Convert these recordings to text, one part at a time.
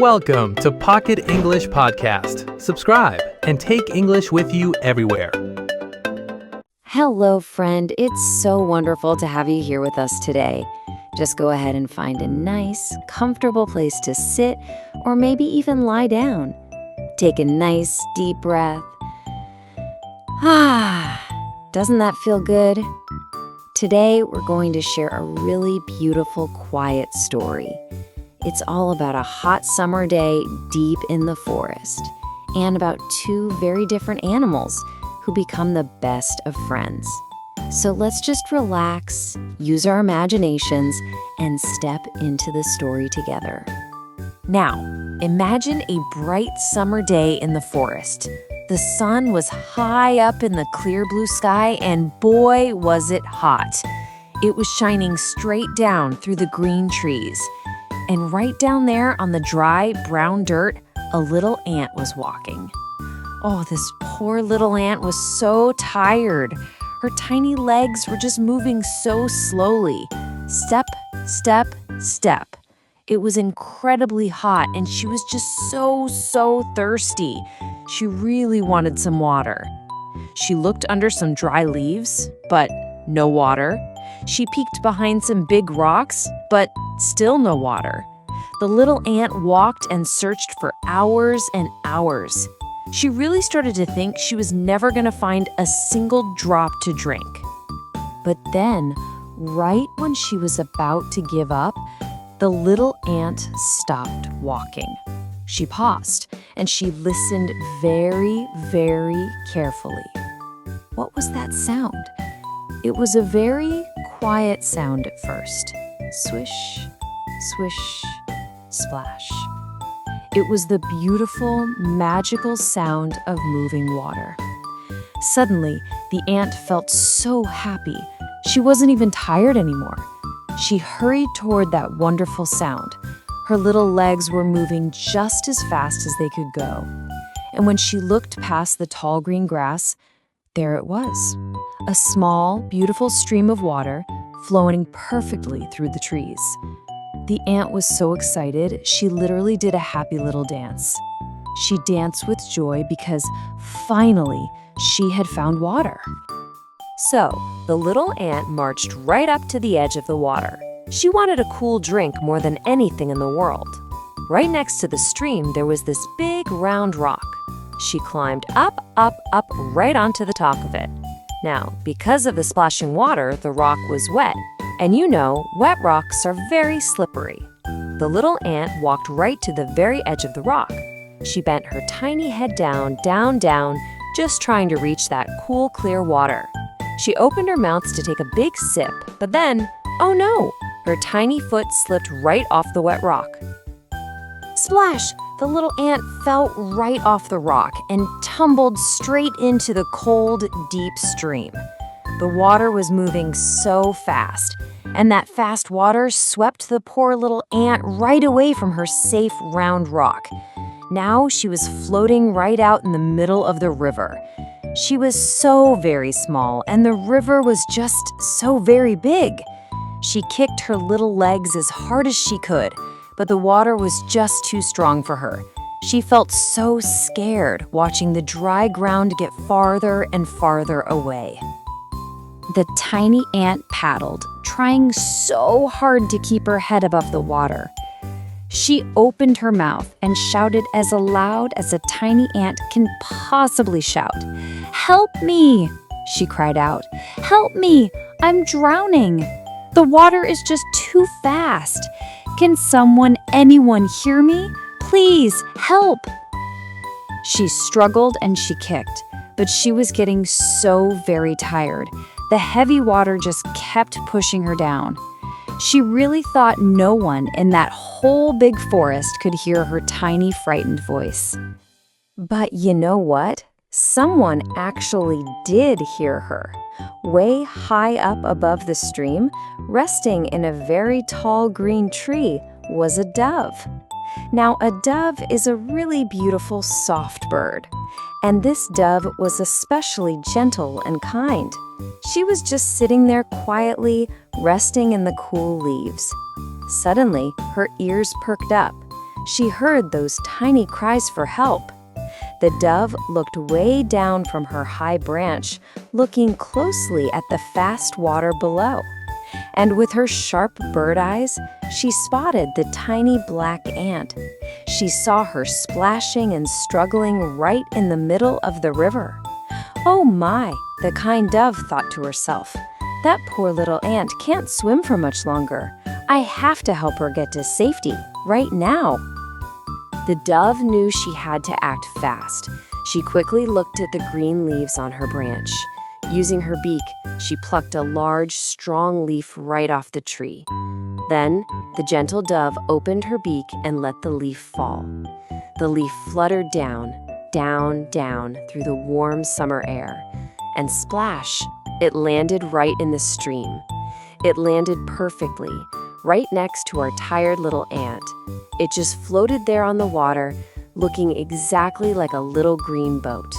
Welcome to Pocket English Podcast. Subscribe and take English with you everywhere. Hello, friend. It's so wonderful to have you here with us today. Just go ahead and find a nice, comfortable place to sit or maybe even lie down. Take a nice, deep breath. Doesn't that feel good? Today, we're going to share a really beautiful, quiet story. It's all about a hot summer day deep in the forest and about two very different animals who become the best of friends. So let's just relax, use our imaginations, and step into the story together. Now, imagine a bright summer day in the forest. The sun was high up in the clear blue sky, and boy, was it hot. It was shining straight down through the green trees. And right down there on the dry, brown dirt, a little ant was walking. Oh, this poor little ant was so tired. Her tiny legs were just moving so slowly. Step, step, step. It was incredibly hot, and she was just so thirsty. She really wanted some water. She looked under some dry leaves, but no water. She peeked behind some big rocks, but still no water. The little ant walked and searched for hours and hours. She really started to think she was never going to find a single drop to drink. But then, right when she was about to give up, the little ant stopped walking. She paused, and she listened very, very carefully. What was that sound? It was a very quiet sound at first. Swish, swish, splash. It was the beautiful, magical sound of moving water. Suddenly, the ant felt so happy. She wasn't even tired anymore. She hurried toward that wonderful sound. Her little legs were moving just as fast as they could go. And when she looked past the tall green grass, there it was, a small, beautiful stream of water flowing perfectly through the trees. The ant was so excited, she literally did a happy little dance. She danced with joy because finally she had found water. So, the little ant marched right up to the edge of the water. She wanted a cool drink more than anything in the world. Right next to the stream, there was this big round rock. She climbed up, right onto the top of it. Now, because of the splashing water, the rock was wet. And you know, wet rocks are very slippery. The little ant walked right to the very edge of the rock. She bent her tiny head down, just trying to reach that cool, clear water. She opened her mouth to take a big sip, but then, oh no, her tiny foot slipped right off the wet rock. Splash! The little ant fell right off the rock and tumbled straight into the cold, deep stream. The water was moving so fast, and that fast water swept the poor little ant right away from her safe round rock. Now she was floating right out in the middle of the river. She was so very small, and the river was just so very big. She kicked her little legs as hard as she could, but the water was just too strong for her. She felt so scared watching the dry ground get farther and farther away. The tiny ant paddled, trying so hard to keep her head above the water. She opened her mouth and shouted as loud as a tiny ant can possibly shout. "Help me!" she cried out. "Help me! I'm drowning! The water is just too fast. Can anyone hear me? Please, help!" She struggled and she kicked, but she was getting so very tired. The heavy water just kept pushing her down. She really thought no one in that whole big forest could hear her tiny, frightened voice. But you know what? Someone actually did hear her. Way high up above the stream, resting in a very tall green tree, was a dove. Now, a dove is a really beautiful, soft bird, and this dove was especially gentle and kind. She was just sitting there quietly, resting in the cool leaves. Suddenly, her ears perked up. She heard those tiny cries for help. The dove looked way down from her high branch, looking closely at the fast water below. And with her sharp bird eyes, she spotted the tiny black ant. She saw her splashing and struggling right in the middle of the river. "Oh my," the kind dove thought to herself. "That poor little ant can't swim for much longer. I have to help her get to safety right now." The dove knew she had to act fast. She quickly looked at the green leaves on her branch. Using her beak, she plucked a large, strong leaf right off the tree. Then, the gentle dove opened her beak and let the leaf fall. The leaf fluttered down, down, down through the warm summer air. And splash, it landed right in the stream. It landed perfectly, right next to our tired little ant. It just floated there on the water, looking exactly like a little green boat.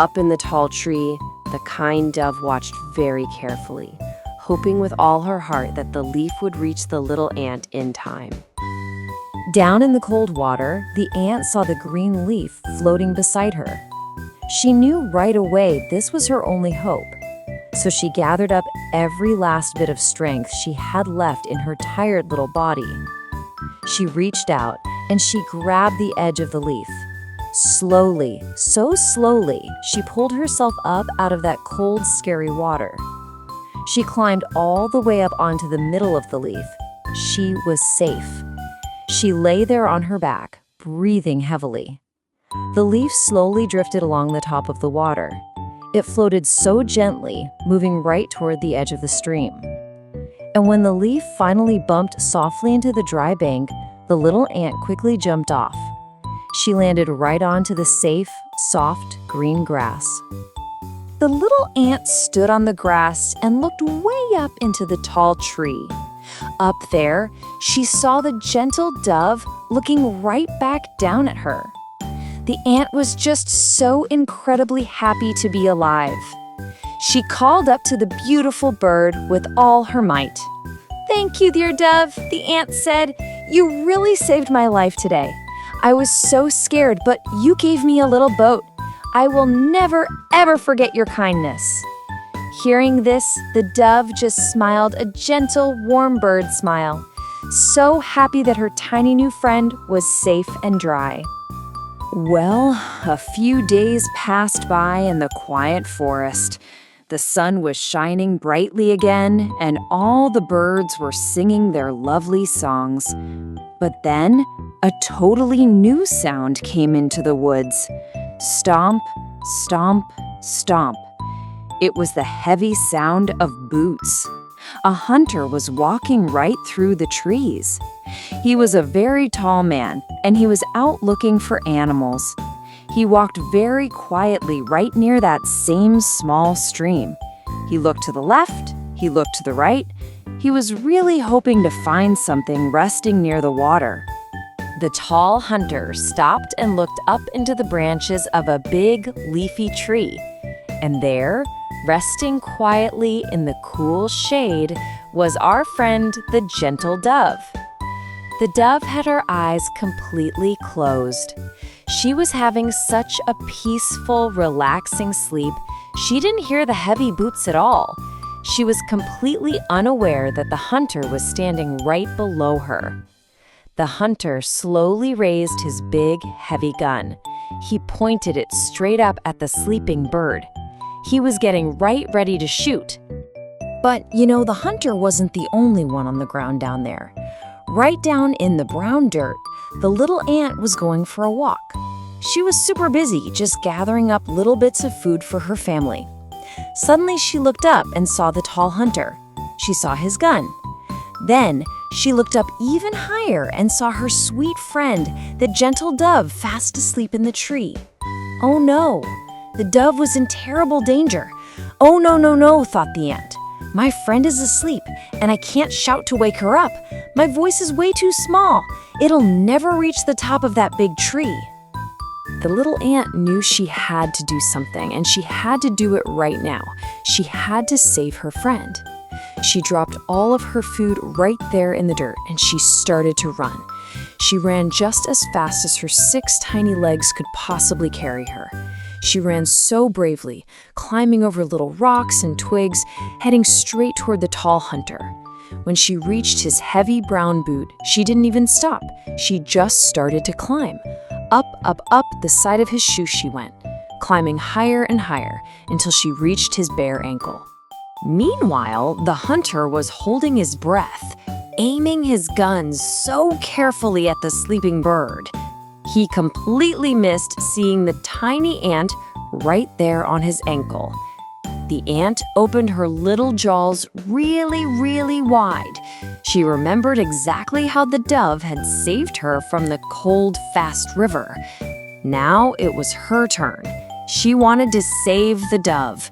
Up in the tall tree, the kind dove watched very carefully, hoping with all her heart that the leaf would reach the little ant in time. Down in the cold water, the ant saw the green leaf floating beside her. She knew right away this was her only hope, so she gathered up every last bit of strength she had left in her tired little body. She reached out and she grabbed the edge of the leaf. Slowly, so slowly, she pulled herself up out of that cold, scary water. She climbed all the way up onto the middle of the leaf. She was safe. She lay there on her back, breathing heavily. The leaf slowly drifted along the top of the water. It floated so gently, moving right toward the edge of the stream. And when the leaf finally bumped softly into the dry bank, the little ant quickly jumped off. She landed right onto the safe, soft, green grass. The little ant stood on the grass and looked way up into the tall tree. Up there, she saw the gentle dove looking right back down at her. The ant was just so incredibly happy to be alive. She called up to the beautiful bird with all her might. "Thank you, dear dove," the ant said. "You really saved my life today. I was so scared, but you gave me a little boat. I will never, ever forget your kindness." Hearing this, the dove just smiled a gentle, warm bird smile, so happy that her tiny new friend was safe and dry. Well, a few days passed by in the quiet forest. The sun was shining brightly again, and all the birds were singing their lovely songs. But then, a totally new sound came into the woods. Stomp, stomp, stomp. It was the heavy sound of boots. A hunter was walking right through the trees. He was a very tall man, and he was out looking for animals. He walked very quietly right near that same small stream. He looked to the left, he looked to the right. He was really hoping to find something resting near the water. The tall hunter stopped and looked up into the branches of a big, leafy tree. And there, resting quietly in the cool shade, was our friend, the gentle dove. The dove had her eyes completely closed. She was having such a peaceful, relaxing sleep, she didn't hear the heavy boots at all. She was completely unaware that the hunter was standing right below her. The hunter slowly raised his big, heavy gun. He pointed it straight up at the sleeping bird. He was getting right ready to shoot. But, the hunter wasn't the only one on the ground down there. Right down in the brown dirt, the little ant was going for a walk. She was super busy, just gathering up little bits of food for her family. Suddenly, she looked up and saw the tall hunter. She saw his gun. Then, she looked up even higher and saw her sweet friend, the gentle dove, fast asleep in the tree. Oh no! The dove was in terrible danger. "Oh no, no, no," thought the ant. "My friend is asleep, and I can't shout to wake her up. My voice is way too small. It'll never reach the top of that big tree." The little ant knew she had to do something, and she had to do it right now. She had to save her friend. She dropped all of her food right there in the dirt, and she started to run. She ran just as fast as her 6 tiny legs could possibly carry her. She ran so bravely, climbing over little rocks and twigs, heading straight toward the tall hunter. When she reached his heavy brown boot, she didn't even stop. She just started to climb. Up, up, up the side of his shoe she went, climbing higher and higher until she reached his bare ankle. Meanwhile, the hunter was holding his breath, aiming his gun so carefully at the sleeping bird. He completely missed seeing the tiny ant right there on his ankle. The ant opened her little jaws really, really wide. She remembered exactly how the dove had saved her from the cold, fast river. Now it was her turn. She wanted to save the dove.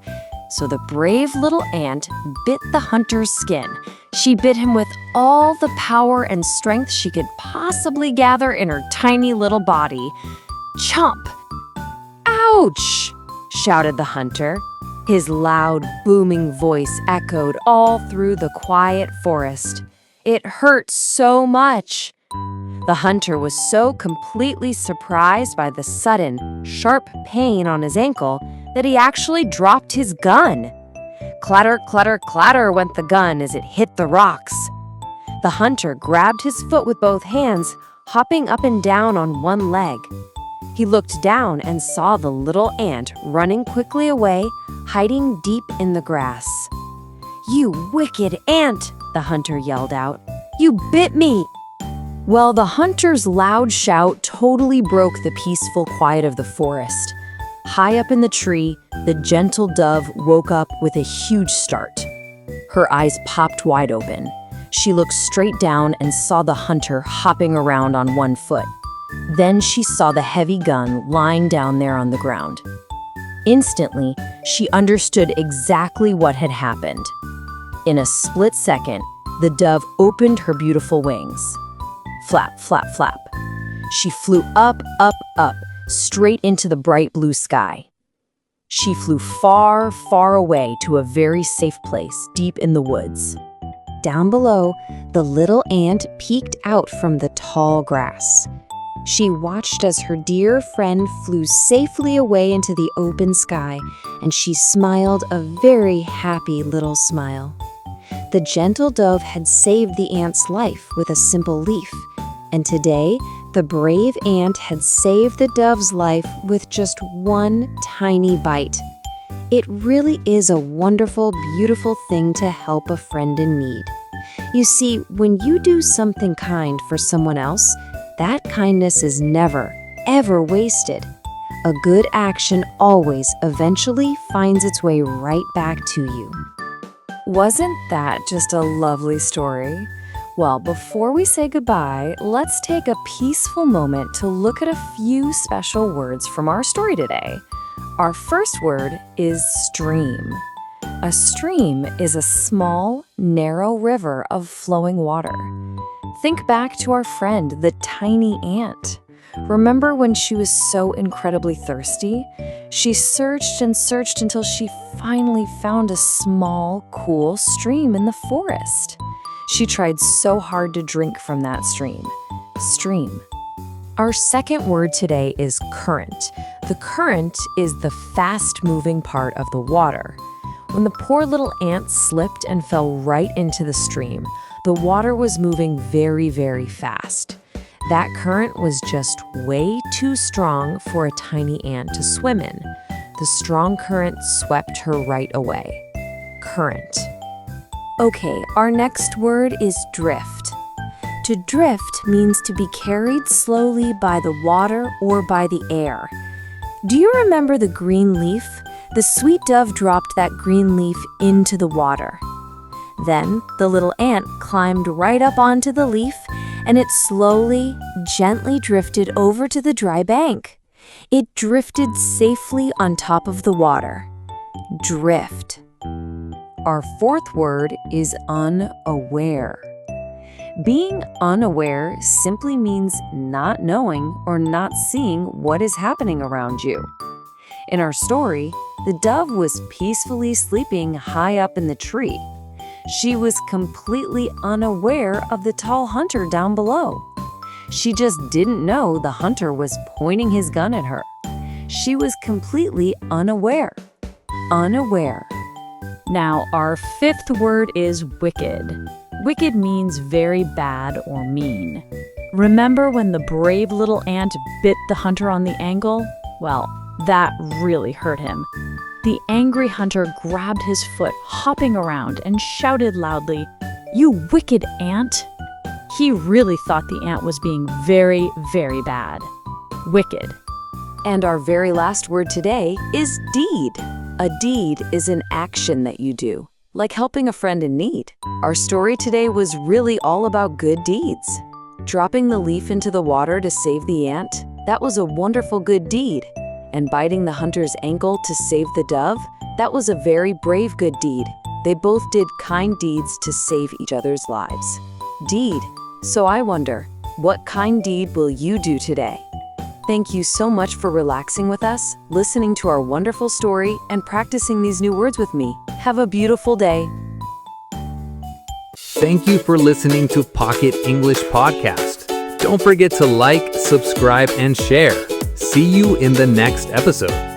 So the brave little ant bit the hunter's skin. She bit him with all the power and strength she could possibly gather in her tiny little body. Chomp! Ouch! Shouted the hunter. His loud, booming voice echoed all through the quiet forest. It hurt so much. The hunter was so completely surprised by the sudden, sharp pain on his ankle that he actually dropped his gun. Clatter, clatter, clatter went the gun as it hit the rocks. The hunter grabbed his foot with both hands, hopping up and down on one leg. He looked down and saw the little ant running quickly away, hiding deep in the grass. "You wicked ant!" the hunter yelled out. "You bit me!" Well, the hunter's loud shout totally broke the peaceful quiet of the forest. High up in the tree, the gentle dove woke up with a huge start. Her eyes popped wide open. She looked straight down and saw the hunter hopping around on one foot. Then she saw the heavy gun lying down there on the ground. Instantly, she understood exactly what had happened. In a split second, the dove opened her beautiful wings. Flap, flap, flap. She flew up, up, up, straight into the bright blue sky. She flew far, far away to a very safe place deep in the woods. Down below, the little ant peeked out from the tall grass. She watched as her dear friend flew safely away into the open sky, and she smiled a very happy little smile. The gentle dove had saved the ant's life with a simple leaf, and today, the brave ant had saved the dove's life with just one tiny bite. It really is a wonderful, beautiful thing to help a friend in need. You see, when you do something kind for someone else, that kindness is never, ever wasted. A good action always eventually finds its way right back to you. Wasn't that just a lovely story? Well, before we say goodbye, let's take a peaceful moment to look at a few special words from our story today. Our first word is stream. A stream is a small, narrow river of flowing water. Think back to our friend, the tiny ant. Remember when she was so incredibly thirsty? She searched and searched until she finally found a small, cool stream in the forest. She tried so hard to drink from that stream. Stream. Our second word today is current. The current is the fast-moving part of the water. When the poor little ant slipped and fell right into the stream, the water was moving very, very fast. That current was just way too strong for a tiny ant to swim in. The strong current swept her right away. Current. Okay, our next word is drift. To drift means to be carried slowly by the water or by the air. Do you remember the green leaf? The sweet dove dropped that green leaf into the water. Then the little ant climbed right up onto the leaf, and it slowly, gently drifted over to the dry bank. It drifted safely on top of the water. Drift. Our fourth word is unaware. Being unaware simply means not knowing or not seeing what is happening around you. In our story, the dove was peacefully sleeping high up in the tree. She was completely unaware of the tall hunter down below. She just didn't know the hunter was pointing his gun at her. She was completely unaware. Unaware. Now, our fifth word is wicked. Wicked means very bad or mean. Remember when the brave little ant bit the hunter on the ankle? Well, that really hurt him. The angry hunter grabbed his foot, hopping around, and shouted loudly, "You wicked ant!" He really thought the ant was being very, very bad. Wicked. And our very last word today is deed. A deed is an action that you do, like helping a friend in need. Our story today was really all about good deeds. Dropping the leaf into the water to save the ant, that was a wonderful good deed. And biting the hunter's ankle to save the dove, that was a very brave good deed. They both did kind deeds to save each other's lives. Deed. So I wonder, what kind deed will you do today? Thank you so much for relaxing with us, listening to our wonderful story, and practicing these new words with me. Have a beautiful day. Thank you for listening to Pocket English Podcast. Don't forget to like, subscribe, and share. See you in the next episode.